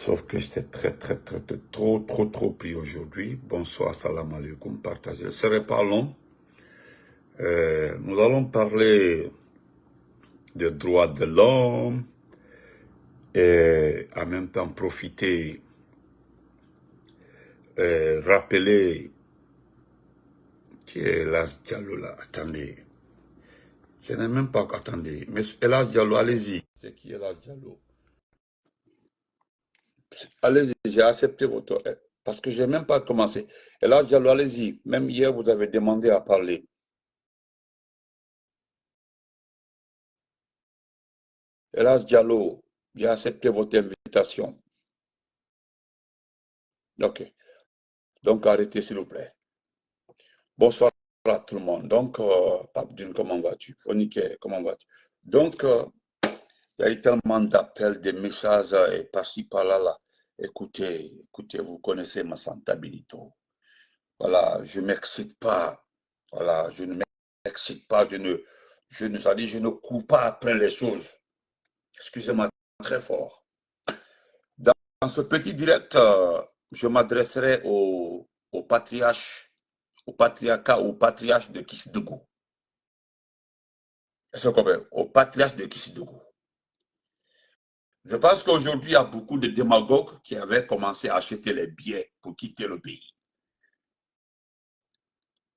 Sauf que j'étais trop pris aujourd'hui. Bonsoir, salam alaikum, partagez. Ce ne serait pas long. Nous allons parler des droits de l'homme et en même temps profiter, rappeler qui est Elas Diallo là. Attendez. Je n'ai même pas... Attendez. Mais Elas Diallo, allez-y. C'est qui Elas Diallo? Allez-y, j'ai accepté votre... Parce que je n'ai même pas commencé. Elas Diallo, allez-y. Même hier, vous avez demandé à parler. Elas Diallo, j'ai accepté votre invitation. Ok. Donc, arrêtez, s'il vous plaît. Bonsoir à tout le monde. Donc, Abdul, comment vas-tu? Fonike, comment vas-tu? Donc, il y a eu tellement d'appels, de messages, et par-ci, par-là, là. Écoutez, vous connaissez ma sentabilité. Voilà, je ne m'excite pas. Voilà, je ne m'excite pas. Je ne cours pas après les choses. Excusez-moi très fort. Dans ce petit direct, je m'adresserai au patriarche de Kissidougou. Est-ce que vous comprenez? Au patriarche de Kissidougou. Je pense qu'aujourd'hui, il y a beaucoup de démagogues qui avaient commencé à acheter les billets pour quitter le pays.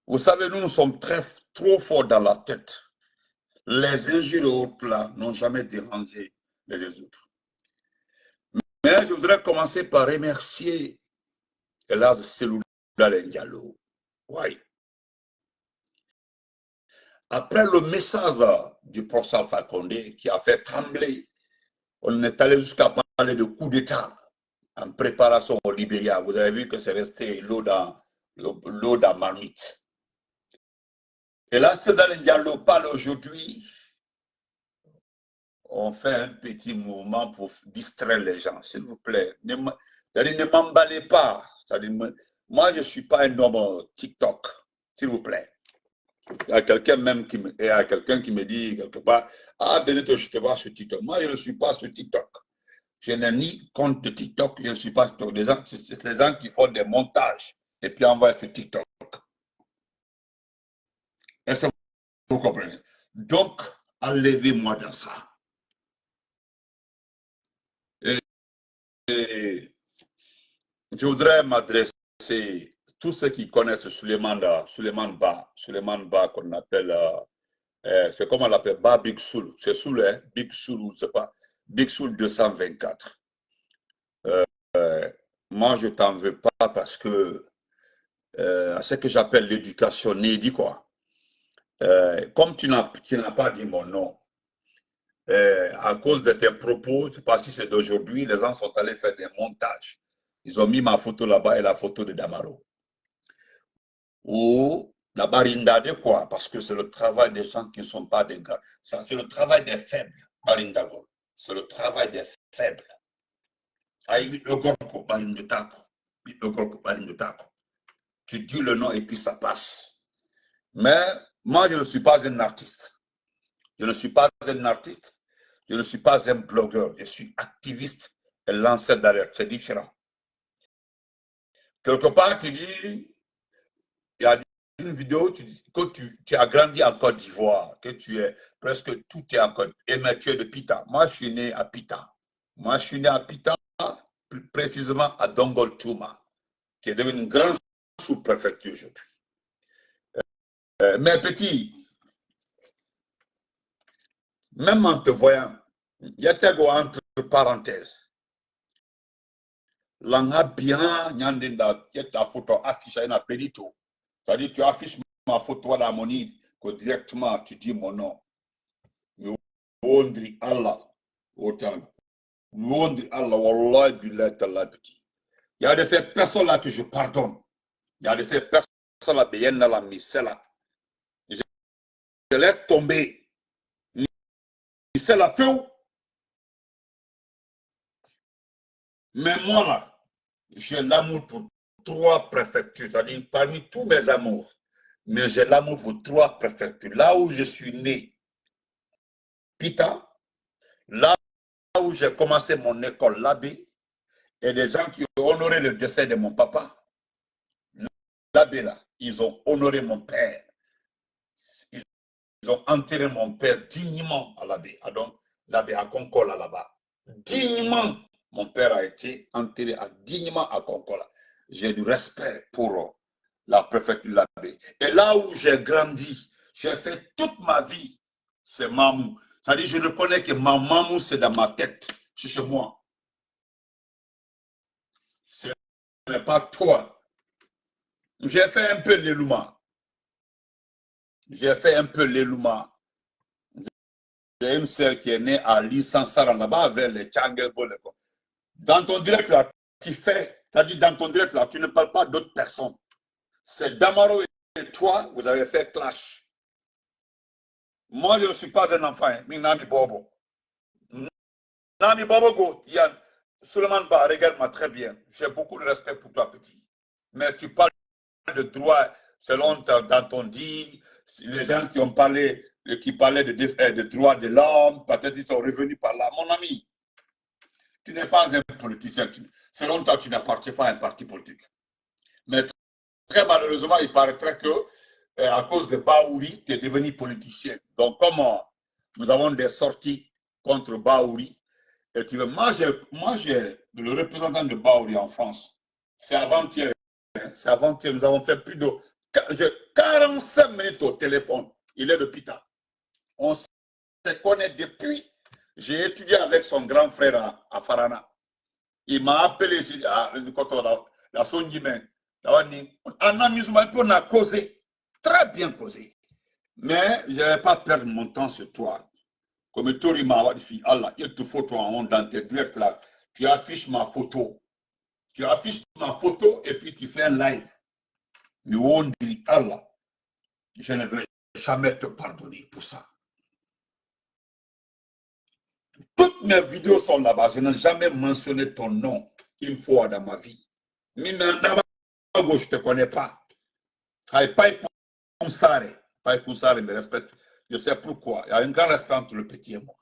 Vous savez, nous sommes trop forts dans la tête. Les injures et autres là n'ont jamais dérangé les autres. Mais je voudrais commencer par remercier Elas Diallo. Oui. Après le message du professeur Alpha Condé qui a fait trembler, on est allé jusqu'à parler de coup d'État en préparation au Libéria. Vous avez vu que c'est resté l'eau dans marmite. Et là, c'est dans les dialogues parle aujourd'hui. On fait un petit mouvement pour distraire les gens, s'il vous plaît. Ne m'emballez pas. Moi, je ne suis pas un homme TikTok, s'il vous plaît. Il y a quelqu'un même qui me dit quelque part, ah Benito, je te vois sur TikTok. Moi, je ne suis pas sur TikTok. Je n'ai ni compte de TikTok, je ne suis pas sur TikTok. C'est les gens qui font des montages et puis envoient sur TikTok. Est-ce que vous comprenez? Donc, enlevez-moi dans ça. Et je voudrais m'adresser tous ceux qui connaissent Suleiman Ba, qu'on appelle, c'est comme on l'appelle, Ba Big Soul. C'est Soul, hein? Big Soul, c'est pas Big Soul 224. Moi, je ne t'en veux pas parce que à ce que j'appelle l'éducation dit quoi. Comme tu n'as pas dit mon nom, à cause de tes propos, je ne sais pas si c'est d'aujourd'hui, les gens sont allés faire des montages. Ils ont mis ma photo là-bas et la photo de Damaro. Ou la barindade quoi, parce que c'est le travail des gens qui ne sont pas des gars. C'est le travail des faibles, barindago. C'est le travail des faibles. Tu dis le nom et puis ça passe. Mais moi, je ne suis pas un artiste. Je ne suis pas un artiste. Je ne suis pas un blogueur. Je suis activiste et lanceur d'alerte. C'est différent. Quelque part, tu dis, il y a une vidéo, tu dis que tu as grandi en Côte d'Ivoire, que tu es presque tout est en Côte. Et mais tu es de Pita. Moi, je suis né à Pita. Moi, je suis né à Pita, plus précisément à Dongol-Touma, qui est devenu une grande sous-préfecture aujourd'hui. Mais petit, même en te voyant, il y a entre parenthèses. L'anga bien, nyandenda, ta photo affichée na pédito. C'est-à-dire, tu affiches ma photo à la monnaie, que directement tu dis mon nom. Wondri Allah, autant. Wondri Allah, wallah, billah, tallah, petit. Il y a de ces personnes-là que je pardonne. Il y a de ces personnes-là, bien dans la misère. Je laisse tomber. C'est la feu. Mais moi, là, j'ai l'amour pour 3 préfectures, c'est-à-dire parmi tous mes amours. Mais j'ai l'amour pour 3 préfectures. Là où je suis né, Pita, là où j'ai commencé mon école, Labé, et des gens qui ont honoré le décès de mon papa, l'abbé là, ils ont honoré mon père. Ils ont enterré mon père dignement à l'abbé. Donc, l'abbé à Concola là-bas. Dignement, mon père a été enterré dignement à Concola. J'ai du respect pour la préfecture de l'abbé. Et là où j'ai grandi, j'ai fait toute ma vie, c'est Mamou. C'est-à-dire, je reconnais que ma Mamou, c'est dans ma tête, c'est chez moi. Ce n'est pas toi. J'ai fait un peu l'élouma. J'ai fait un peu l'élouma. J'ai une sœur qui est née à Lissansara là-bas vers les Tchangelbol. Dans ton direct là, tu fais, c'est-à-dire dans ton direct là, tu ne parles pas d'autres personnes. C'est Damaro et toi, vous avez fait clash. Moi, je ne suis pas un enfant, mais Nami Bobo. Nami Bobo, Suleiman Ba, regarde-moi très bien. J'ai beaucoup de respect pour toi, petit. Mais tu parles de droit selon dans ton dit, les gens qui ont parlé, qui parlaient de droits de l'homme, peut-être ils sont revenus par là. Mon ami, tu n'es pas un politicien. Selon toi, tu n'appartiens pas à un parti politique. Mais très malheureusement, il paraîtrait que à cause de Baouri, tu es devenu politicien. Donc, comme nous avons des sorties contre Baouri, et tu veux, moi, j'ai le représentant de Baouri en France. C'est avant-hier. C'est avant-hier. Nous avons fait plus de 45 minutes au téléphone. Il est de Pita. On se connaît depuis. J'ai étudié avec son grand frère à Farana. Il m'a appelé ici, quand on a la Sondimé. En amusement, on a causé, très bien causé. Mais je n'avais pas perdre mon temps sur toi. Comme Tori m'a dit, Allah, il te faut toi dans tes directs là. Tu affiches ma photo. Tu affiches ma photo et puis tu fais un live. Mais on dit, Allah, je ne vais jamais te pardonner pour ça. Toutes mes vidéos sont là-bas. Je n'ai jamais mentionné ton nom une fois dans ma vie. Mais je ne te connais pas. Pas me respecte. Je sais pourquoi. Il y a un grand respect entre le petit et moi.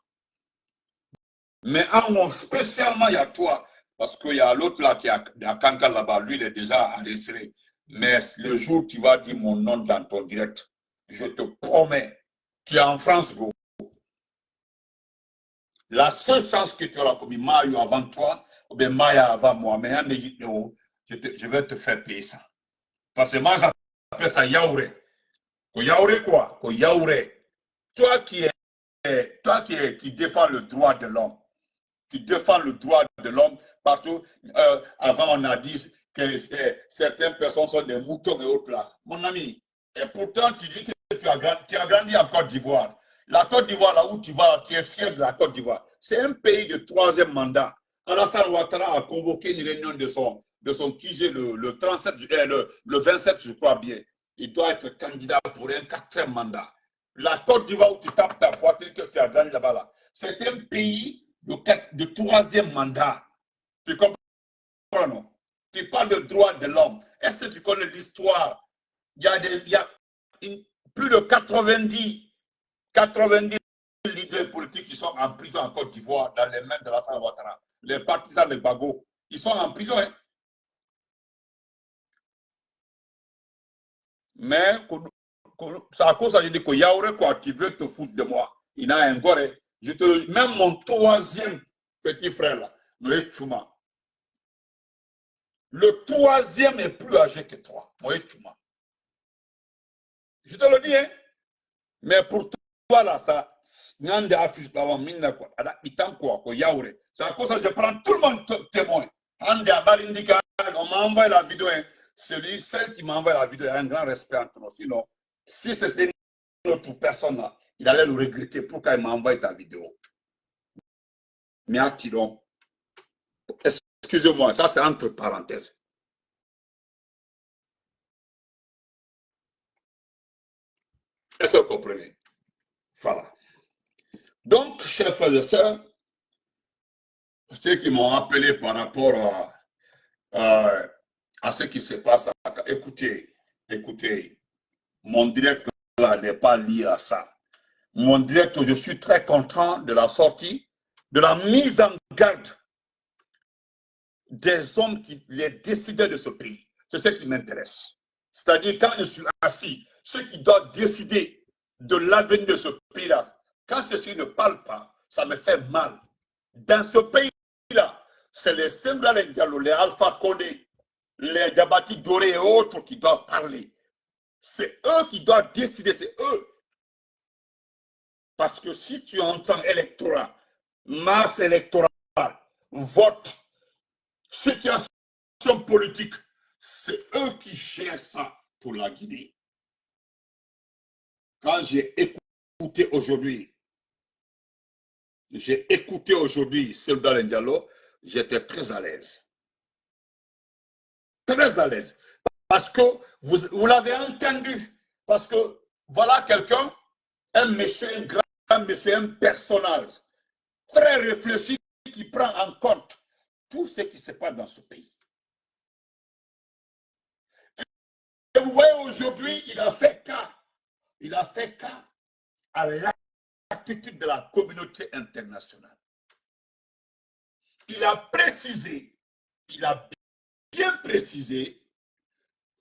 Mais spécialement, il y a toi. Parce qu'il y a l'autre là qui est à Kanka là-bas. Lui, il est déjà enregistré. Mais le jour où tu vas dire mon nom dans ton direct, je te promets, tu es en France, gros. La seule chance que tu auras commis Mayo avant toi, ou bien Maya avant moi, mais en Égypte, je vais te faire payer ça. Parce que moi, j'appelle ça Yaouré. Yaouré quoi? Yaouré. Toi qui défends le droit de l'homme, qui défends le droit de l'homme partout. Avant, on a dit que certaines personnes sont des moutons et autres là. Mon ami, et pourtant, tu dis que tu as grandi en Côte d'Ivoire. La Côte d'Ivoire, là où tu vas, tu es fier de la Côte d'Ivoire. C'est un pays de troisième mandat. Alassane Ouattara a convoqué une réunion de son QG le 37, le 27, je crois bien. Il doit être candidat pour un 4e mandat. La Côte d'Ivoire où tu tapes ta poitrine que tu as grandi là-bas, là, c'est un pays de 3e mandat. Tu comprends, non? Tu parles de droits de l'homme. Est-ce que tu connais l'histoire? Il y a plus de 90 leaders politiques qui sont en prison en Côte d'Ivoire dans les mains de Alassane Ouattara. Les partisans de Bago, ils sont en prison. Hein? Mais c'est à cause ça, je dis que Yaouré, quoi, tu veux te foutre de moi. Il a un goré. Même mon 3e petit frère, là, Moïse Chouma. Le 3e est plus âgé que toi, Moïse Chouma. Je te le dis, hein. Mais pour toi, là, ça, c'est à cause ça, je prends tout le monde témoin. On m'a envoyé la vidéo. Hein. Celle qui m'a envoyé la vidéo a un grand respect entre nous. Sinon, si c'était une autre personne, là, il allait le regretter pourquoi il m'a envoyé ta vidéo. Mais attirons. Excusez-moi, ça c'est entre parenthèses. Est-ce que vous comprenez? Voilà. Donc, chers frères et sœurs, ceux qui m'ont appelé par rapport à ce qui se passe, écoutez, mon direct là n'est pas lié à ça. Mon direct, je suis très content de la sortie, de la mise en garde des hommes, les décideurs de ce pays. C'est ce qui m'intéresse. C'est-à-dire, quand je suis assis, ceux qui doivent décider de l'avenir de ce pays-là, quand ceux-ci ne parlent pas, ça me fait mal. Dans ce pays-là, c'est les Sembla, les Diallo, les Alpha Condé, les Diabati Doré et autres qui doivent parler. C'est eux qui doivent décider, c'est eux. Parce que si tu entends électorat, masse électorale, vote, situation politique, c'est eux qui gèrent ça pour la Guinée. Quand j'ai écouté aujourd'hui Sembla Diallo, j'étais très à l'aise. Très à l'aise. Parce que vous l'avez entendu. Parce que voilà quelqu'un, un monsieur, un grand monsieur, un personnage très réfléchi qui prend en compte tout ce qui se passe dans ce pays. Et vous voyez aujourd'hui, il a fait cas à l'attitude de la communauté internationale. Il a précisé, il a bien précisé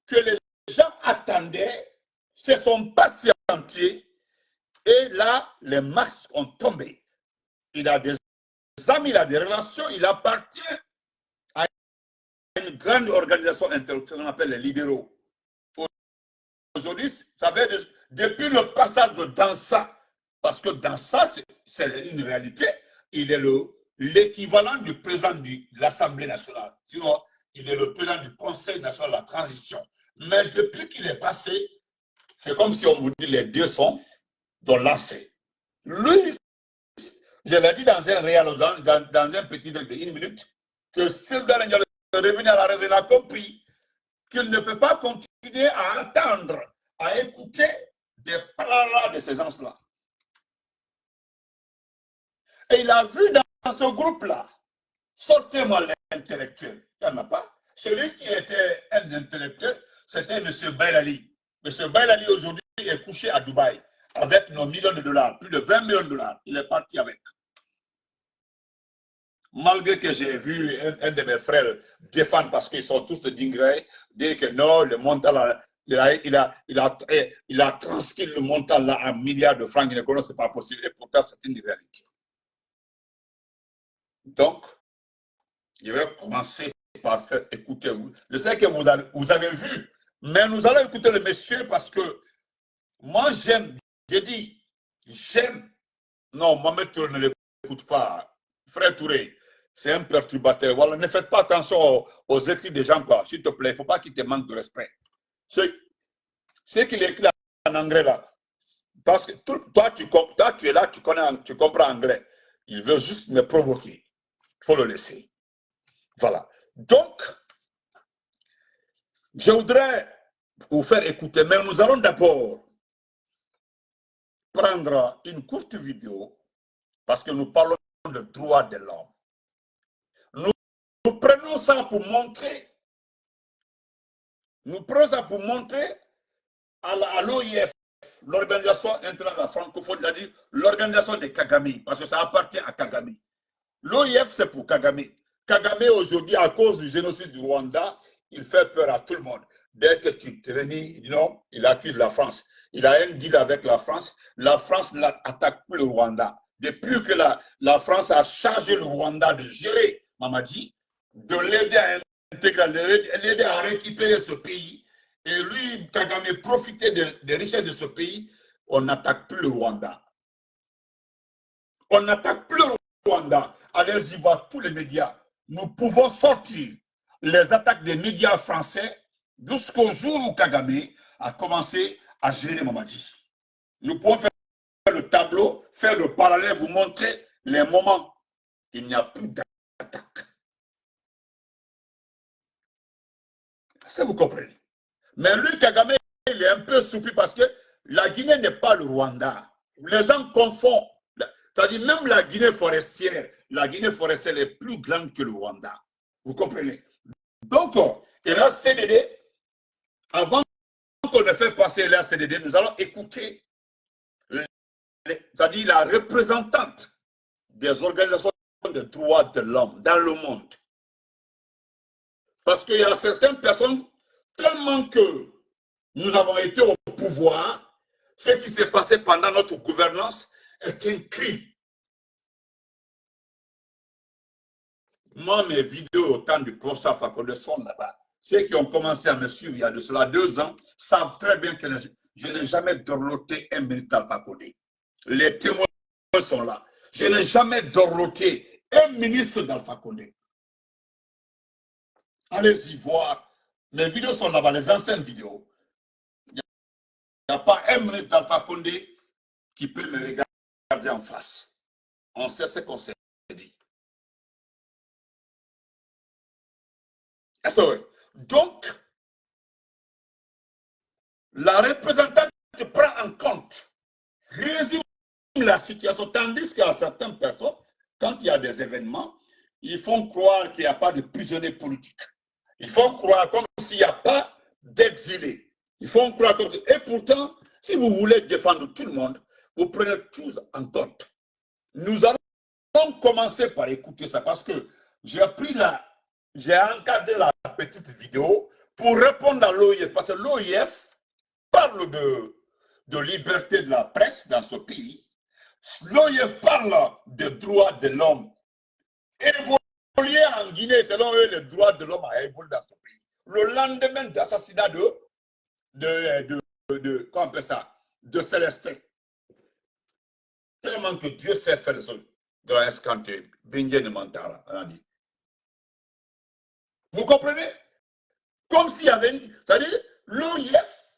que les gens attendaient, se sont patientés, et là, les masques ont tombé. Il a des amis, il a des relations, il appartient à une grande organisation internationale qu'on appelle les libéraux. Aujourd'hui, ça veut dire, depuis le passage de Dansa, parce que Dansa, c'est une réalité, il est l'équivalent du président de l'Assemblée nationale. Sinon, il est le président du Conseil national de la transition. Mais depuis qu'il est passé, c'est comme si on vous dit les deux sont lancés. Lui, je l'ai dit dans un réel, dans un petit de 1 minute, que Sembla Diallo est revenu à la raison, il a compris qu'il ne peut pas continuer à attendre, à écouter des paroles de ces gens-là. Et il a vu dans ce groupe-là, sortez-moi l'intellectuel. Il n'y en a pas. Celui qui était un intellectuel, c'était M. Bailali. M. Bailali aujourd'hui est couché à Dubaï avec nos millions de dollars, plus de 20 millions de dollars. Il est parti avec. Malgré que j'ai vu un de mes frères défendre parce qu'ils sont tous de Dingré, dire que non, le montant là, il a transcrit le montant là à milliards de francs, il ne connaît pas possible. Et pourtant, c'est une réalité. Donc, je vais commencer par faire écouter. Je sais que vous avez vu, mais nous allons écouter le monsieur parce que moi, j'aime, j'ai dit, j'aime. Non, Mohamed Touré ne l'écoute pas. Frère Touré, c'est un perturbateur. Voilà, ne faites pas attention aux écrits des gens, quoi. S'il te plaît, il ne faut pas qu'il te manque de respect. Ce qu'il écrit en anglais là, parce que toi, tu es là, tu comprends anglais. Il veut juste me provoquer. Il faut le laisser. Voilà. Donc, je voudrais vous faire écouter, mais nous allons d'abord prendre une courte vidéo parce que nous parlons de droits de l'homme. Nous prenons ça pour montrer, à l'OIF, l'Organisation internationale francophone, c'est-à-dire l'organisation de Kagame, parce que ça appartient à Kagame. L'OIF, c'est pour Kagame. Kagame, aujourd'hui, à cause du génocide du Rwanda, il fait peur à tout le monde. Dès que tu te réunis, non, il accuse la France. Il a un deal avec la France n'attaque plus le Rwanda. Depuis que la France a chargé le Rwanda de gérer Mamadi, de l'aider à intégrer, l'aider à récupérer ce pays, et lui, Kagame, profiter des richesses de ce pays, on n'attaque plus le Rwanda. On n'attaque plus le Rwanda. Allez-y voir tous les médias. Nous pouvons sortir les attaques des médias français jusqu'au jour où Kagame a commencé à gérer Mamadi. Nous pouvons faire le tableau, faire le parallèle, vous montrer les moments. Il n'y a plus d'attaque. Ça, vous comprenez. Mais lui, Kagame, il est un peu soupli parce que la Guinée n'est pas le Rwanda. Les gens confondent. C'est-à-dire même la Guinée forestière est plus grande que le Rwanda. Vous comprenez? Donc, et la CDD, avant qu'on ne fait passer la CDD, nous allons écouter, c'est-à-dire la représentante des organisations de droits de l'homme dans le monde. Parce qu'il y a certaines personnes, tellement que nous avons été au pouvoir, ce qui s'est passé pendant notre gouvernance est un crime. Moi, mes vidéos au temps du professeur Fakonde sont là-bas. Ceux qui ont commencé à me suivre il y a de cela 2 ans savent très bien que je n'ai jamais dorloté un ministre d'Alpha Condé. Les témoins sont là. Je n'ai jamais dorloté un ministre d'Alpha Condé. Allez-y voir. Mes vidéos sont là-bas, les anciennes vidéos. Il n'y a pas un ministre d'Alpha Condé qui peut me regarder en face. On sait ce qu'on s'est dit. Donc, la représentante prend en compte, résume la situation, tandis qu'à certaines personnes, quand il y a des événements, ils font croire qu'il n'y a pas de prisonniers politiques. Ils font croire comme s'il n'y a pas d'exilés. Ils font croire comme ça. Et pourtant, si vous voulez défendre tout le monde, vous prenez tous en compte. Nous allons commencer par écouter ça parce que j'ai encadré la petite vidéo pour répondre à l'OIF. Parce que l'OIF parle de liberté de la presse dans ce pays. L'OIF parle des droits de l'homme. Évoluer en Guinée, selon eux, les droits de l'homme a évolué dans ce pays. Le lendemain d'assassinat comment on appelle ça, de Célestin. Tellement que Dieu sait faire des choses. Grand escanté, Benjen de Mantara, on a dit. Vous comprenez? Comme s'il y avait c'est-à-dire, l'OIF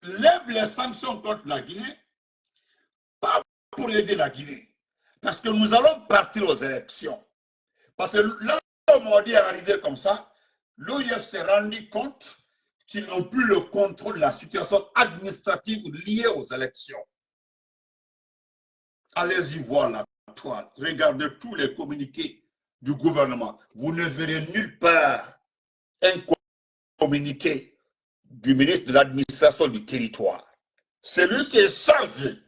lève les sanctions contre la Guinée, pas pour aider la Guinée. Parce que nous allons partir aux élections. Parce que là, où Modi est arrivé comme ça, l'OIF s'est rendu compte qu'ils n'ont plus le contrôle de la situation administrative liée aux élections. Allez-y voir la toile. Regardez tous les communiqués du gouvernement. Vous ne verrez nulle part un communiqué du ministre de l'administration du territoire. C'est lui qui est chargé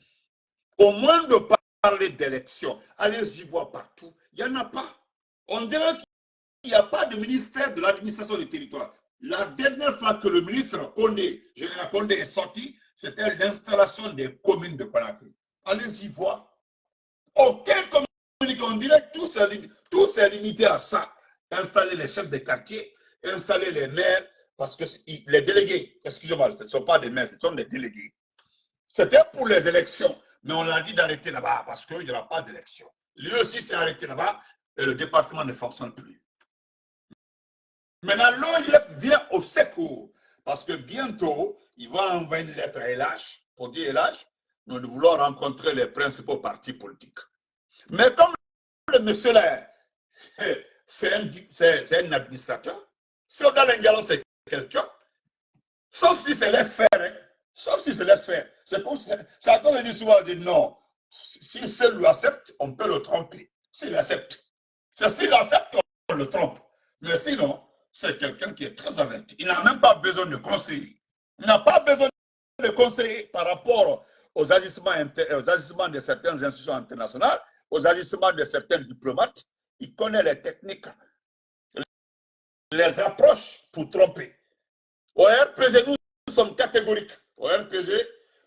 au moins de parler d'élections. Allez-y voir partout. Il n'y en a pas. On dirait qu'il n'y a pas de ministère de l'administration du territoire. La dernière fois que le ministre Condé, général Condé est sorti, c'était l'installation des communes de Conakry. Allez-y voir. Aucun communiqué, on dirait que tout s'est limité à ça. Installer les chefs de quartier, installer les maires, parce que les délégués, excusez-moi, ce ne sont pas des maires, ce sont des délégués. C'était pour les élections, mais on a dit d'arrêter là-bas parce qu'il n'y aura pas d'élection. Lui aussi s'est arrêté là-bas et le département ne fonctionne plus. Maintenant, l'OIF vient au secours parce que bientôt, il va envoyer une lettre à LH pour dire LH, nous voulons rencontrer les principaux partis politiques. Mais comme le monsieur là, c'est un administrateur, si on donne un dialogue, c'est quelqu'un, sauf si c'est laisse faire, hein. Sauf si c'est laisse faire. C'est comme ça. C'est à cause de dire souvent, on dit non, si seul lui accepte, on peut le tromper. S'il accepte. C'est s'il accepte, on le trompe. Mais sinon, c'est quelqu'un qui est très averti. Il n'a même pas besoin de conseiller. Il n'a pas besoin de conseiller par rapport aux agissements de certaines institutions internationales, aux agissements de certains diplomates. Il connaît les techniques, les approches pour tromper. Au RPG, nous sommes catégoriques. Au RPG,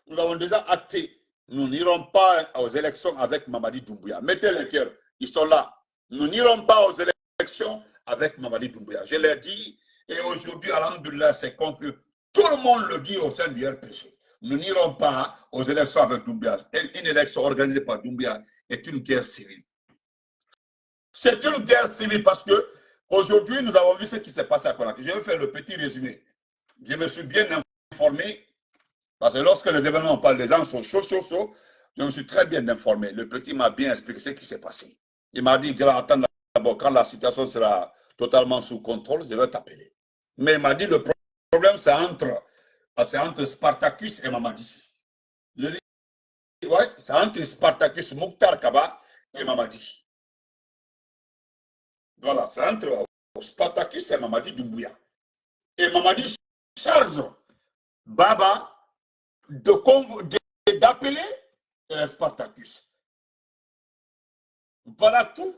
nous avons déjà acté. Nous n'irons pas aux élections avec Mamadi Doumbouya. Mettez les cœurs, ils sont là. Nous n'irons pas aux élections avec Mamadi Doumbouya. Je l'ai dit, et aujourd'hui, alhamdoulilah, c'est confus. Tout le monde le dit au sein du RPG. Nous n'irons pas aux élections avec Doumbouya. Une élection organisée par Doumbouya est une guerre civile. C'est une guerre civile parce que aujourd'hui, nous avons vu ce qui s'est passé à Conakry. Je vais faire le petit résumé. Je me suis bien informé parce que lorsque les événements parlent, les gens sont chauds. Je me suis très bien informé. Le petit m'a bien expliqué ce qui s'est passé. Il m'a dit, grand, attends d'abord, quand la situation sera totalement sous contrôle, je vais t'appeler. Mais il m'a dit, le problème, c'est entre Spartacus et Mamadi. Je dis, ouais, c'est entre Spartacus, Mouktar Kaba et Mamadi. Voilà, c'est entre Spartacus et Mamadi Doumbouya. Et Mamadi charge Baba d'appeler Spartacus. Voilà tout.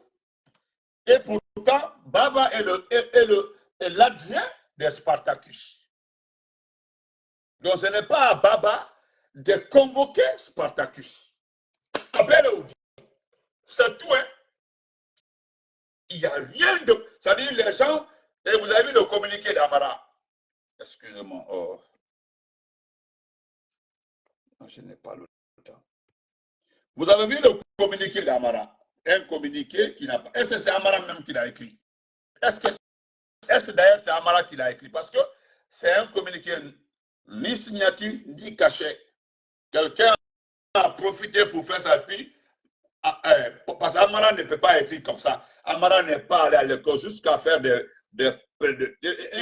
Et pourtant, Baba est l'adjoint de Spartacus. Donc ce n'est pas à Baba de convoquer Spartacus. C'est tout, hein. Il n'y a rien de... C'est-à-dire les gens, et vous avez vu le communiqué d'Amara. Excusez-moi. Oh. Je n'ai pas le temps. Vous avez vu le communiqué d'Amara. Un communiqué qui n'a pas... Est-ce que c'est Amara même qui l'a écrit? Est-ce que d'ailleurs c'est Amara qui l'a écrit? Parce que c'est un communiqué ni signature, ni cachet. Quelqu'un a profité pour faire sa vie. Parce qu'Amara ne peut pas écrire comme ça. Amara n'est pas allé à l'école jusqu'à faire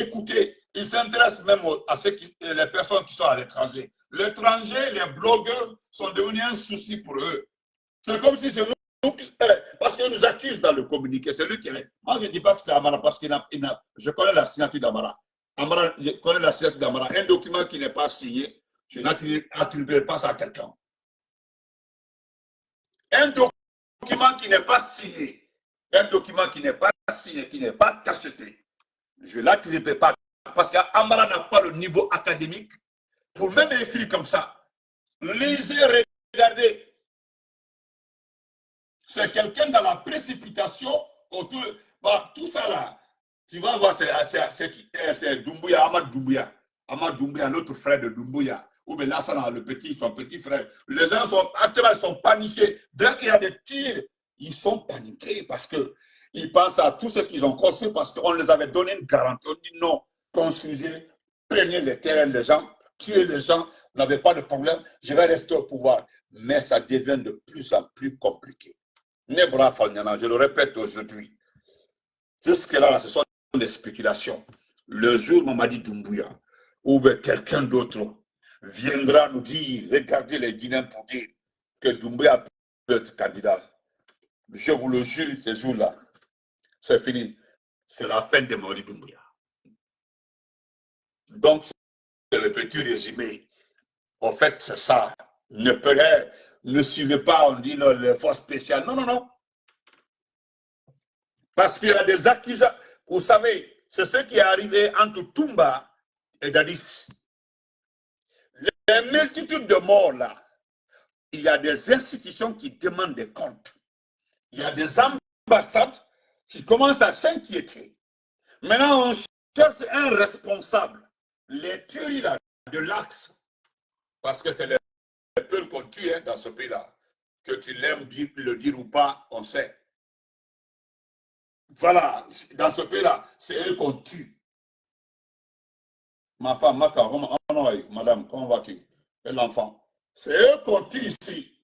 écoutez, il s'intéresse même à les personnes qui sont à l'étranger. L'étranger, les blogueurs sont devenus un souci pour eux. C'est comme si c'est nous, parce qu'ils nous accusent dans le communiqué. C'est lui qui est. Moi, je ne dis pas que c'est Amara parce je connais la signature d'Amara. Je connais la signature d'Amara. Un document qui n'est pas signé, je n'attribuerai pas ça à quelqu'un. Un document qui n'est pas signé, qui n'est pas cacheté, je ne l'attribuerai pas parce qu'Amara n'a pas le niveau académique pour même écrire comme ça. Lisez, regardez. C'est quelqu'un dans la précipitation autour. Tout ça là, tu vas voir, c'est Doumbouya, Ahmad Doumbouya. Ahmad Doumbouya, l'autre frère de Doumbouya. Ou bien Lassana, son petit frère. Les gens actuellement sont paniqués. Dès qu'il y a des tirs, ils sont paniqués parce qu'ils pensent à tout ce qu'ils ont construit parce qu'on les avait donné une garantie. On dit non, construisez, prenez les terrains des gens, tuez les gens, vous n'avez pas de problème, je vais rester au pouvoir. Mais ça devient de plus en plus compliqué. Nebra Falnyana, je le répète aujourd'hui. Jusque-là, ce sont des spéculations. Le jour Mamadi Doumbouya, ou quelqu'un d'autre viendra nous dire, regardez les Guinéens pour dire que Doumbouya peut être candidat. Je vous le jure, ce jour-là, c'est fini. C'est la fin de Mamadi Doumbouya. Donc, c'est le petit résumé. En fait, c'est ça. Ne suivez pas, on dit les forces spéciales. Non, non, non. Parce qu'il y a des accusations. Vous savez, c'est ce qui est arrivé entre Toumba et Dadis. Les multitudes de morts là, il y a des institutions qui demandent des comptes. Il y a des ambassades qui commencent à s'inquiéter. Maintenant, on cherche un responsable. Les tueries là, de l'axe, parce que c'est les peuples qu'on tue dans ce pays-là. Que tu l'aimes le dire ou pas, on sait. Voilà, dans ce pays-là, c'est eux qu'on tue. Ma femme, madame, comment vas-tu? Et l'enfant. C'est eux qu'on tue ici.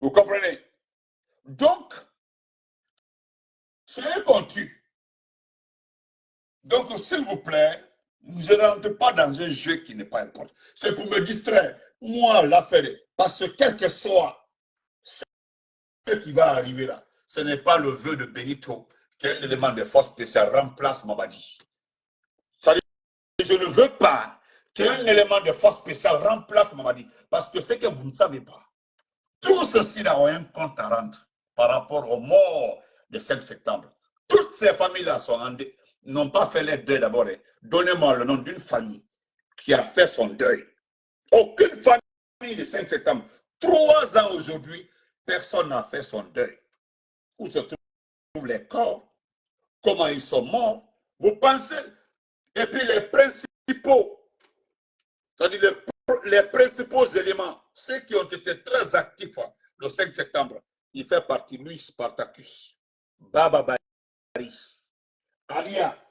Vous comprenez? Donc, c'est eux qu'on tue. Donc, s'il vous plaît, je n'entre pas dans un jeu qui n'est pas important. C'est pour me distraire. Moi, l'affaire, parce que quel que soit ce qui va arriver là, ce n'est pas le vœu de Benito qu'un élément de force spéciale remplace Mamadi. Je ne veux pas qu'un élément de force spéciale remplace Mamadi. Parce que c'est que vous ne savez pas. Tout ceci là ont un compte à rendre par rapport aux morts du 5 septembre. Toutes ces familles-là n'ont pas fait leur deuil d'abord. Donnez-moi le nom d'une famille qui a fait son deuil. Aucune famille du 5 septembre. 3 ans aujourd'hui, personne n'a fait son deuil. Où se trouvent les corps? Comment ils sont morts? Vous pensez? Et puis les principaux, c'est-à-dire les principaux éléments, ceux qui ont été très actifs le 5 septembre, il fait partie, lui, Spartacus, Baba Bari, Alia.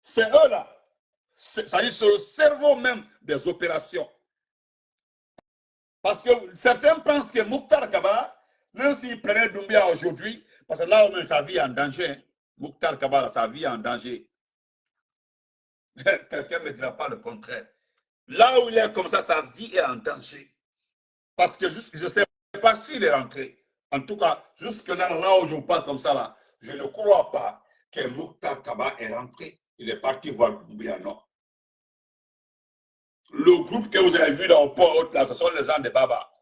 C'est eux là. C'est-à-dire c'est le cerveau même des opérations. Parce que certains pensent que Mokhtar Kaba, même s'il prenait Doumbia aujourd'hui, parce que là où sa vie est en danger, Mokhtar Kaba, sa vie est en danger. Quelqu'un ne me dira pas le contraire. Là où il est comme ça, sa vie est en danger. Parce que je ne sais pas s'il est rentré. En tout cas, jusque-là, là où je vous parle comme ça, là, je ne crois pas que Mokhtar Kaba est rentré. Il est parti voir Doumbia, non. Le groupe que vous avez vu là au port, là, ce sont les gens de Baba.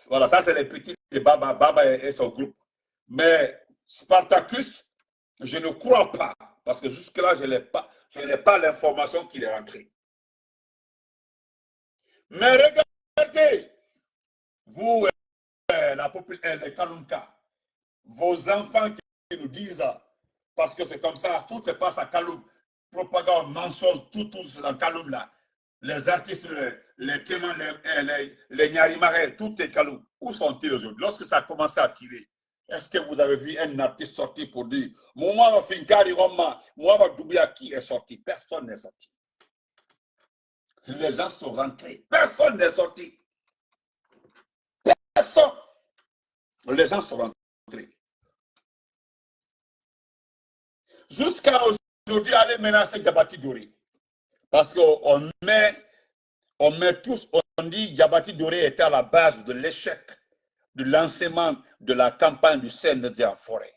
Voilà, ça c'est les petits de Baba. Baba et son groupe. Mais Spartacus, Je ne crois pas, parce que jusque-là, je n'ai pas l'information qu'il est rentré. Mais regardez, vous, les Kalumka, vos enfants qui nous disent, parce que c'est comme ça, tout se passe à Kaloum, propagande, mensonge, tout dans Kaloum là. Les artistes, les témoins, les Nyarimaré, tout est Kaloum. Où sont-ils aujourd'hui? Lorsque ça a commencé à tirer, est-ce que vous avez vu un artiste sortir pour dire Mouma Finkari Roma, Mouma Doubia qui est sorti? Personne n'est sorti. Les gens sont rentrés. Personne n'est sorti. Personne. Les gens sont rentrés. Jusqu'à aujourd'hui, allez menacer Gabati Doré. Parce qu'on met tous, on dit Gabati Doré était à la base de l'échec du lancement de la campagne du CND en forêt.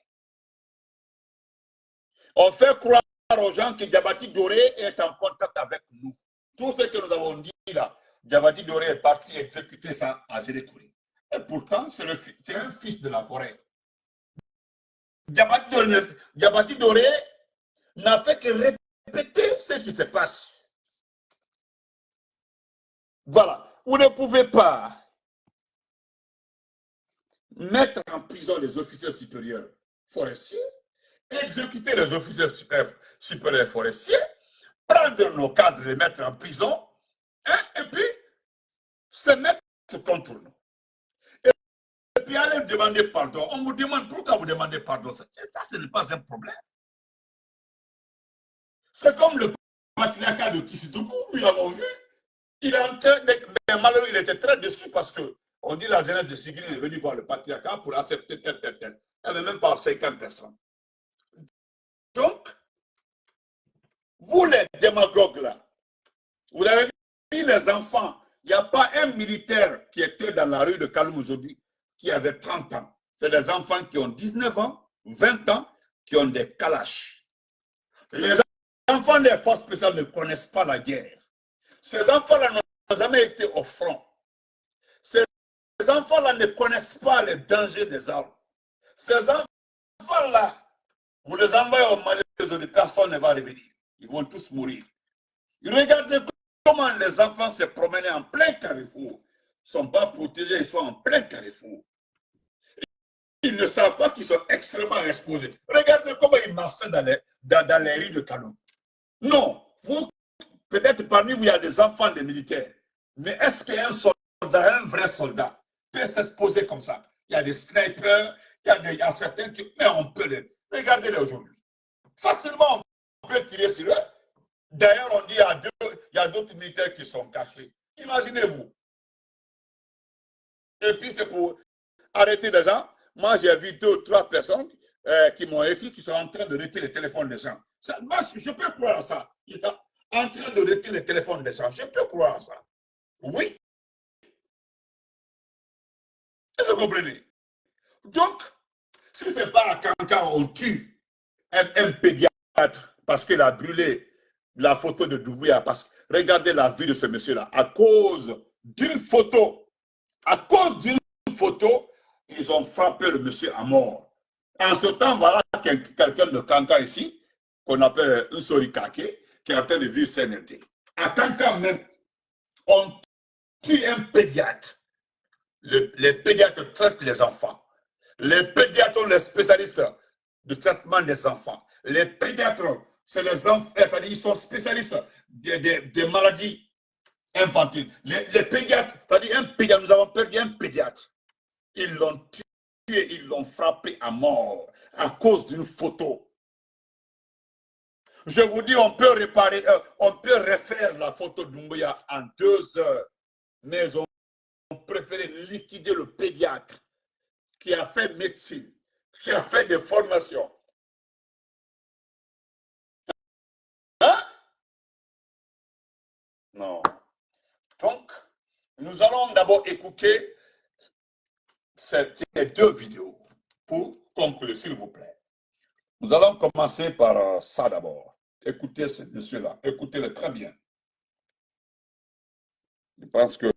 On fait croire aux gens que Gabati Doré est en contact avec nous. Tout ce que nous avons dit là, Gabati Doré est parti exécuter ça à Zélékouri. Et pourtant, c'est un fils de la forêt. Gabati Doré n'a fait que répéter ce qui se passe. Voilà. Vous ne pouvez pas mettre en prison les officiers supérieurs forestiers, exécuter les officiers supérieurs forestiers, prendre nos cadres, les mettre en prison, hein, et puis se mettre contre nous. Et puis aller demander pardon. On vous demande pourquoi vous demandez pardon. Ça, ce n'est pas un problème. C'est comme le patriarcat de Kissitougou, nous l'avons vu. Il est en train de, mais malheureusement, il était très déçu parce que on dit la jeunesse de Sigri est venue voir le patriarcat pour accepter tel. Il n'y avait même pas 50 personnes. Donc, vous les démagogues là, vous avez vu les enfants, il n'y a pas un militaire qui était dans la rue de Kaloum aujourd'hui qui avait 30 ans. C'est des enfants qui ont 19 ans, 20 ans, qui ont des kalash. Les enfants des forces spéciales ne connaissent pas la guerre. Ces enfants-là n'ont jamais été au front. Ces enfants-là ne connaissent pas les dangers des armes. Ces enfants-là, vous les envoyez au Mali, personne ne va revenir. Ils vont tous mourir. Regardez comment les enfants se promenaient en plein carrefour. Ils ne sont pas protégés, ils sont en plein carrefour. Ils ne savent pas qu'ils sont extrêmement exposés. Regardez comment ils marchaient dans les rues de Kaloum. Non, vous, peut-être parmi vous, il y a des enfants des militaires. Mais est-ce qu'un soldat, un vrai soldat, peut s'exposer comme ça? Il y a des snipers, il y a certains qui... Mais on peut les... Regardez-les aujourd'hui. Facilement, on peut tirer sur eux. D'ailleurs, on dit qu'il y a d'autres militaires qui sont cachés. Imaginez-vous. Et puis, c'est pour arrêter les gens. Moi, j'ai vu 2 ou 3 personnes qui m'ont écrit, qui sont en train de retirer les téléphones des gens. Ça, moi, je peux croire à ça. Ils sont en train de retirer les téléphones des gens. Je peux croire à ça. Oui. Vous comprenez? Donc, si ce n'est pas à Kankan, on tue un pédiatre parce qu'il a brûlé la photo de Doumbouya. Parce que regardez la vie de ce monsieur-là. À cause d'une photo, ils ont frappé le monsieur à mort. En ce temps, voilà quelqu'un de Kankan ici, qu'on appelle un Sorikake, qui est en train de vivre CNRD. À Kankan même, on tue un pédiatre. Les pédiatres traitent les enfants. Les pédiatres sont les spécialistes du traitement des enfants. Les pédiatres, c'est les enfants, ils sont spécialistes des maladies infantiles. Les pédiatres, c'est-à-dire un pédiatre, nous avons perdu un pédiatre. Ils l'ont tué, ils l'ont frappé à mort à cause d'une photo. Je vous dis, on peut réparer, on peut refaire la photo de Doumbouya en 2 heures, mais on préféré liquider le pédiatre qui a fait médecine, qui a fait des formations. Hein? Non. Donc, nous allons d'abord écouter ces 2 vidéos pour conclure, s'il vous plaît. Nous allons commencer par ça d'abord. Écoutez ce monsieur-là, écoutez-le très bien. Je pense que...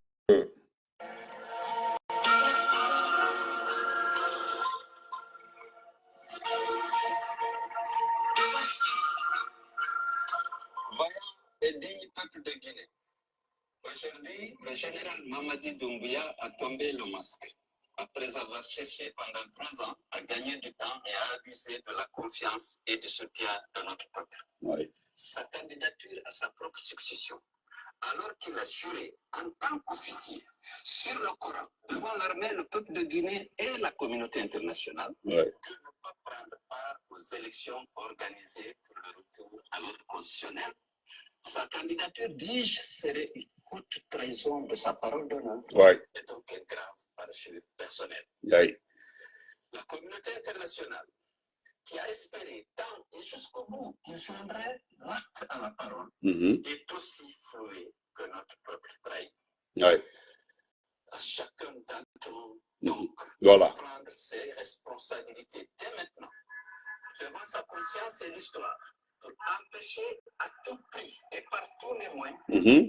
Vaillant et digne peuple de Guinée, aujourd'hui, le général Mamadi Doumbouya a tombé le masque. Après avoir cherché pendant 3 ans à gagner du temps et à abuser de la confiance et du soutien de notre peuple. Oui. Sa candidature à sa propre succession, alors qu'il a juré en tant qu'officier sur le Coran devant l'armée, le peuple de Guinée et la communauté internationale, Oui. de ne pas prendre part aux élections organisées pour le retour à l'ordre constitutionnel. Sa candidature, dis-je, serait une haute trahison de sa parole d'honneur et donc un grave parjure personnel. Oui. La communauté internationale, qui a espéré tant et jusqu'au bout qu'il joindrait l'acte à la parole, est aussi flouée que notre peuple trahi. Oui. À chacun d'entre nous, donc, voilà, de prendre ses responsabilités dès maintenant, devant sa conscience et l'histoire, pour empêcher à tout prix et par tous les moyens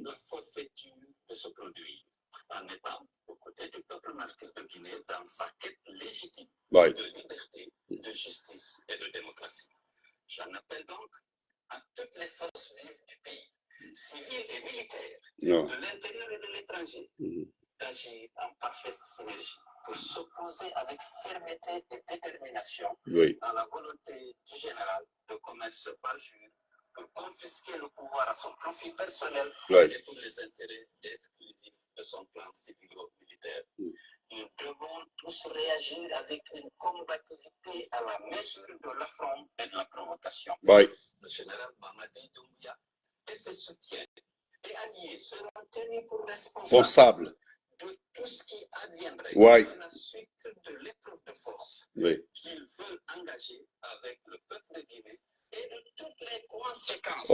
la forfaiture de se produire, en étant aux côtés du peuple martyr de Guinée dans sa quête légitime de liberté, de justice et de démocratie. J'en appelle donc à toutes les forces vives du pays, civiles et militaires, de l'intérieur et de l'étranger, d'agir en parfaite synergie pour s'opposer avec fermeté et détermination à la volonté du général de commettre ce parjure pour confisquer le pouvoir à son profit personnel et pour les intérêts exclusifs de son plan civilo-militaire. Nous devons tous réagir avec une combativité à la mesure de l'affront et de la provocation. Le général Mamadi Doumbouya et ses soutiens et alliés seront tenus pour responsables de tout ce qui adviendrait à la suite de l'épreuve de force qu'ils veulent engager avec le peuple de Guinée et de toutes les conséquences.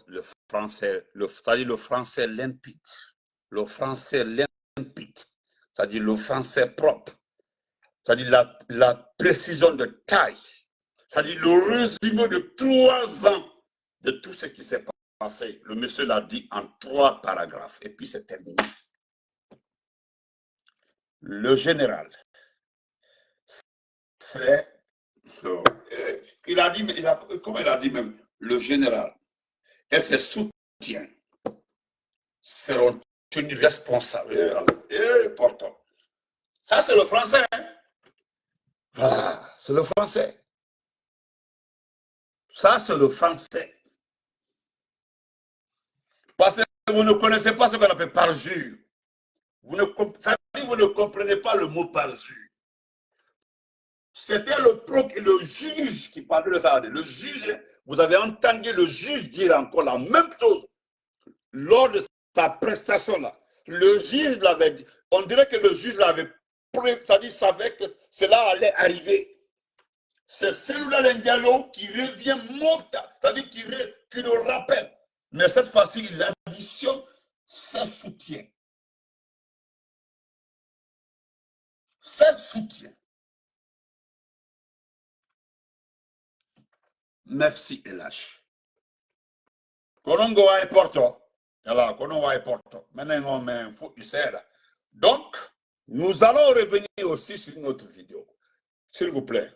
Le français, c'est-à-dire le français limpide. Le français limpide. C'est-à-dire le français propre. C'est-à-dire la précision de taille. C'est-à-dire le résumé de 3 ans de tout ce qui s'est passé. Le monsieur l'a dit en 3 paragraphes. Et puis c'est terminé. Le général, c'est... Il a dit, comment il a dit même, le général et ses soutiens seront tenus responsables. Portons. Ça, c'est le français. Hein? Voilà, c'est le français. Ça, c'est le français. Parce que vous ne connaissez pas ce qu'on appelle parjure. Vous ne comprenez pas le mot parjure. C'était le juge qui parlait de ça. Le juge, vous avez entendu le juge dire encore la même chose lors de sa prestation là. Le juge l'avait dit. On dirait que le juge l'avait pris, c'est-à-dire savait que cela allait arriver. C'est celui-là Diallo qui revient mortel, c'est-à-dire qui le rappelle. Mais cette fois-ci, il additionne ses soutiens. Ses soutiens. Merci, LH. Konongo est porto. Alors, Konongo est porto. Maintenant, on faut donc, nous allons revenir aussi sur notre vidéo. S'il vous plaît.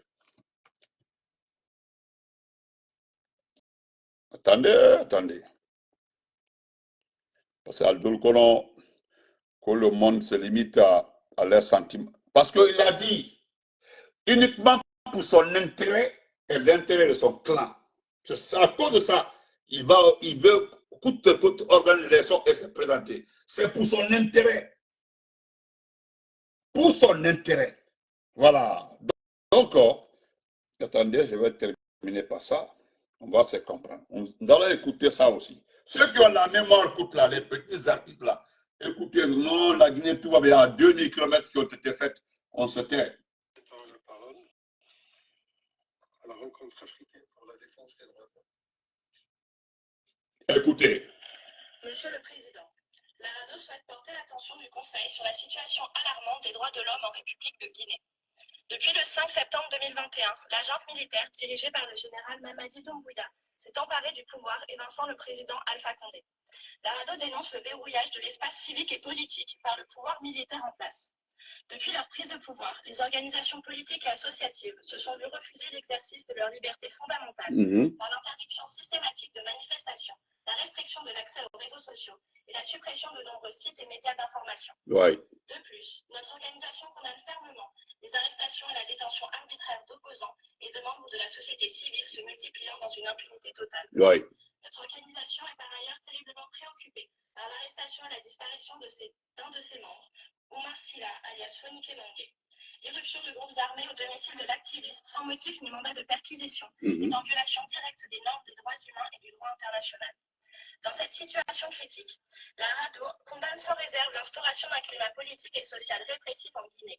Attendez. Parce que le monde se limite à leurs sentiments. Parce qu'il a dit uniquement pour son intérêt et l'intérêt de son clan. C'est à cause de ça, il veut coûte que coûte organiser l'élection et se présenter. C'est pour son intérêt. Pour son intérêt. Voilà. Donc, attendez, je vais terminer par ça. On va se comprendre. Nous allons écouter ça aussi. Ceux qui ont la mémoire, écoute là, les petits artistes là, écoutez, non, la Guinée, tout va bien, à 2000 km qui ont été faits, on se tait. La parole à la rencontre africaine pour la défense des droits de l'homme. Écoutez. Monsieur le Président, la RADDHO souhaite porter l'attention du Conseil sur la situation alarmante des droits de l'homme en République de Guinée. Depuis le 5 septembre 2021, la junte militaire, dirigée par le général Mamadi Doumbouya, s'est emparée du pouvoir, évinçant le président Alpha Condé. La RADDHO dénonce le verrouillage de l'espace civique et politique par le pouvoir militaire en place. Depuis leur prise de pouvoir, les organisations politiques et associatives se sont vues refuser l'exercice de leur liberté fondamentale par l'interdiction systématique de manifestations, la restriction de l'accès aux réseaux sociaux et la suppression de nombreux sites et médias d'information. De plus, notre organisation condamne fermement les arrestations et la détention arbitraire d'opposants et de membres de la société civile se multipliant dans une impunité totale. Notre organisation est par ailleurs terriblement préoccupée par l'arrestation et la disparition d'un de ses membres, Oumar Sylla, alias Fonike Mengué. Irruption de groupes armés au domicile de l'activiste sans motif ni mandat de perquisition est en violation directe des normes des droits humains et du droit international. Dans cette situation critique, la RADDHO condamne sans réserve l'instauration d'un climat politique et social répressif en Guinée.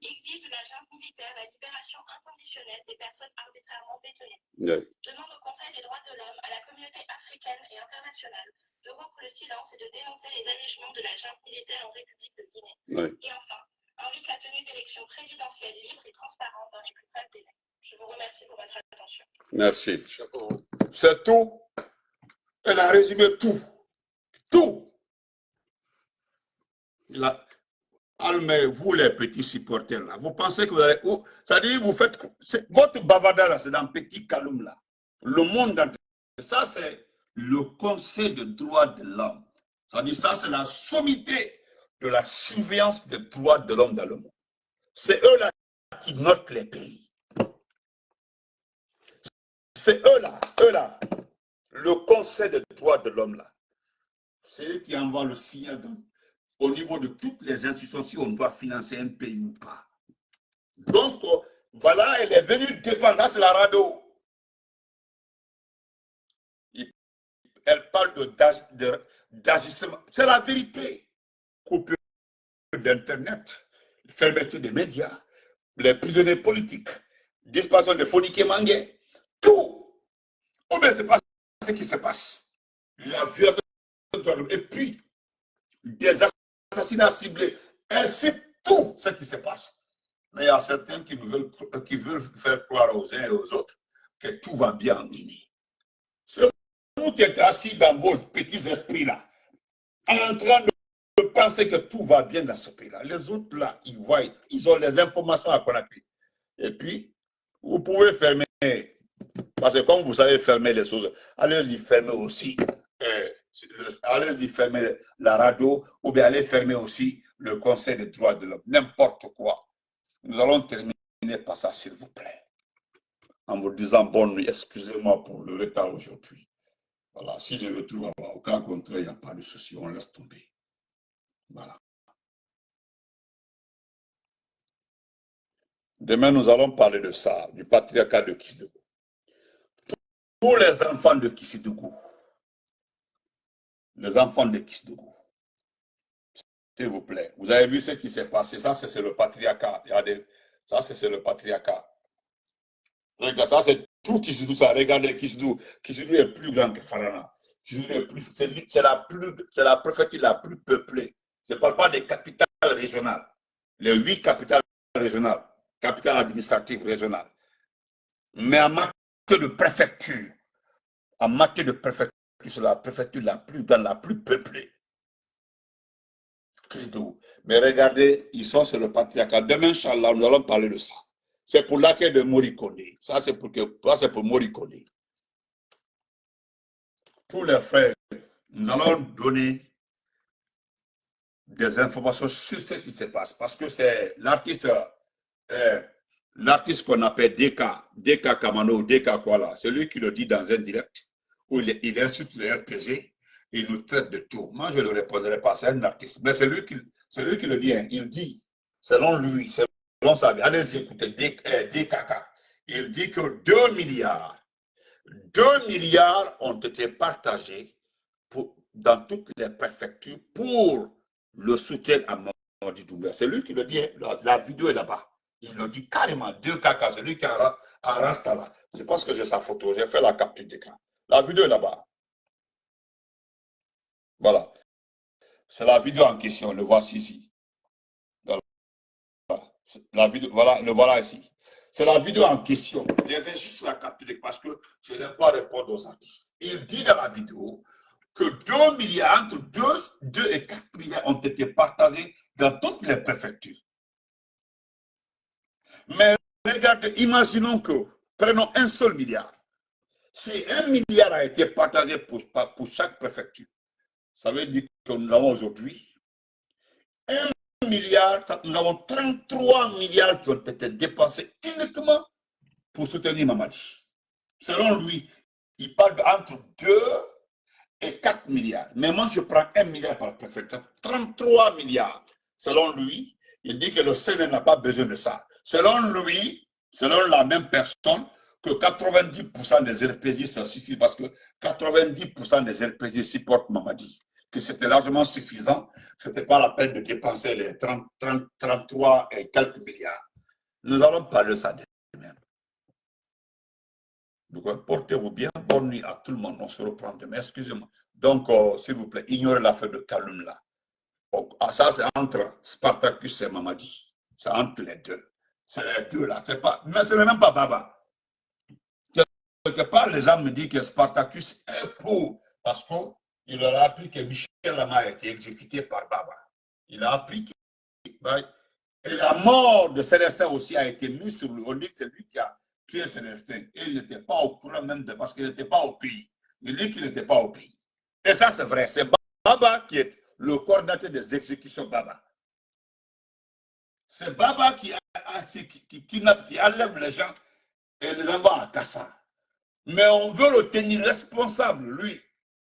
Exige de la junte militaire la libération inconditionnelle des personnes arbitrairement détenues. Demande au Conseil des droits de l'homme, à la communauté africaine et internationale de rompre le silence et de dénoncer les agissements de la junte militaire en République de Guinée. Et enfin, invite la tenue d'élections présidentielles libres et transparentes dans les plus brefs délais. Je vous remercie pour votre attention. Merci. C'est tout. Elle a résumé tout. Tout. Mais vous, les petits supporters, là, vous pensez que vous allez... C'est-à-dire, vous faites... Votre bavardage, là, c'est dans Petit Kaloum, là. Le monde entier. Ça, c'est le Conseil des droits de l'homme. C'est-à-dire, ça, c'est la sommité de la surveillance des droits de l'homme dans le monde. C'est eux-là qui notent les pays. C'est eux-là, le Conseil des droits de l'homme, là. C'est eux qui envoient le signal au niveau de toutes les institutions si on doit financer un pays ou pas. Donc, voilà, elle est venue défendre. Là, c'est la RADDHO. Elle parle d'agissement. C'est la vérité. Coupure d'Internet, fermeture des médias, les prisonniers politiques, disparition de Fonike Mengué, tout. Oh, mais c'est pas ce qui se passe. La violence, et puis, des assassinats ciblés, ainsi tout ce qui se passe. Mais il y a certains qui veulent faire croire aux uns et aux autres que tout va bien en Guinée. C'est vous qui êtes assis dans vos petits esprits-là, en train de penser que tout va bien dans ce pays-là. Les autres, là, ils ont les informations à Conakry. Et puis, vous pouvez fermer, parce que comme vous savez fermer les choses, allez-y fermer aussi. Allez-y fermer la RADDHO ou bien allez fermer aussi le Conseil des droits de l'homme. N'importe quoi. Nous allons terminer par ça, s'il vous plaît. En vous disant bonne nuit, excusez-moi pour le retard aujourd'hui. Voilà, si je retrouve au cas contraire, il n'y a pas de souci, on laisse tomber. Voilà. Demain, nous allons parler de ça, du patriarcat de Kissidougou. Tous les enfants de Kissidougou, s'il vous plaît, vous avez vu ce qui s'est passé, ça c'est le patriarcat. Ça c'est le patriarcat. Regarde, ça c'est tout Kissidougou, ça. Regardez Kissidougou. Kissidougou est plus grand que Farana. C'est la préfecture la plus peuplée. Je ne parle pas des capitales régionales. Les 8 capitales régionales, capitales administratives régionales. Mais en matière de préfecture, c'est la préfecture la plus grande, la plus peuplée. Mais regardez, ils sont sur le patriarcat. Demain, Inch'Allah, nous allons parler de ça. C'est pour l'accueil de Morikone. Ça, c'est pour Morikone. Tous les frères, nous allons donner des informations sur ce qui se passe. Parce que c'est l'artiste qu'on appelle DK Kamano, DK Kuala. C'est lui qui le dit dans un direct où il insulte le RPG. Il nous traite de tout. Moi, je ne le répondrai pas, c'est un artiste. Mais c'est lui qui le dit. Hein. Il dit, selon lui, selon sa vie. Allez écouter DKK. Il dit que 2 milliards ont été partagés dans toutes les préfectures pour le soutien à Mamadi Doumbouya. C'est lui qui le dit. Hein. La vidéo est là-bas. Il le dit carrément. 2KK, c'est lui qui a Rasta là. Je pense que j'ai sa photo. J'ai fait la capture d'écran. La vidéo est là-bas. Voilà. C'est la vidéo en question, le voici ici. Voilà. La vidéo, voilà, le voilà ici. C'est la vidéo en question. J'ai fait juste la capture parce que je n'ai pas répondre aux artistes. Il dit dans la vidéo que 2 milliards, entre 2 et 4 milliards ont été partagés dans toutes les préfectures. Mais regardez, imaginons que, prenons un seul milliard. Si 1 milliard a été partagé pour chaque préfecture, ça veut dire que nous avons aujourd'hui 1 milliard, nous avons 33 milliards qui ont été dépensés uniquement pour soutenir Mamadi. Selon lui, il parle entre 2 et 4 milliards. Mais moi, je prends 1 milliard par préfecture, 33 milliards. Selon lui, il dit que le Sénat n'a pas besoin de ça. Selon lui, selon la même personne, que 90% des RPG, ça suffit parce que 90% des RPG supportent Mamadi. Que c'était largement suffisant, ce n'était pas la peine de dépenser les 33 et quelques milliards. Nous allons parler de ça demain. Donc, portez-vous bien, bonne nuit à tout le monde, on se reprend demain, excusez-moi. Donc, s'il vous plaît, ignorez l'affaire de Kaloum là. Ça, c'est entre Spartacus et Mamadi. C'est entre les deux. C'est les deux là. Mais ce n'est même pas Baba. Quelque part, les gens me disent que Spartacus est pour. Parce qu'il leur a appris que Michel Lama a été exécuté par Baba. Il a appris que. Et la mort de Célestin aussi a été mise sur lui. On dit que c'est lui qui a tué Célestin. Et il n'était pas au courant même parce qu'il n'était pas au pays. Il dit qu'il n'était pas au pays. Et ça, c'est vrai. C'est Baba qui est le coordinateur des exécutions Baba. C'est Baba qui enlève les gens et les envoie à Kassa. Mais on veut le tenir responsable, lui.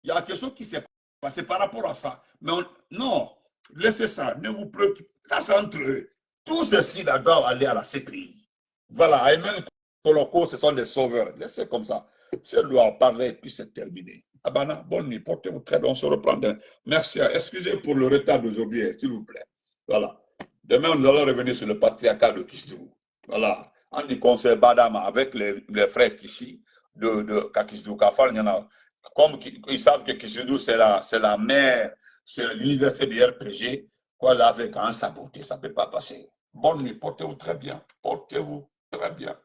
Il y a quelque chose qui s'est passé par rapport à ça. Mais non, laissez ça, ne vous préoccupez pas. Ça, c'est entre eux. Tout ceci là doit aller à la CPI. Voilà, et même Koloko, ce sont des sauveurs. Laissez comme ça. C'est lui en parler et puis c'est terminé. Abana, bonne nuit, portez-vous très bien, on se reprend. Merci, excusez pour le retard d'aujourd'hui, s'il vous plaît. Voilà. Demain, nous allons revenir sur le patriarcat de Kisdougou. Voilà. On dit conseil Badama avec les frères Kishi de Kakisdou Kafal, il y en a, comme ils savent que Kisdougou c'est la mère, c'est l'université du RPG, quoi là avec un saboté, ça ne peut pas passer. Bonne nuit, portez-vous très bien, portez-vous très bien.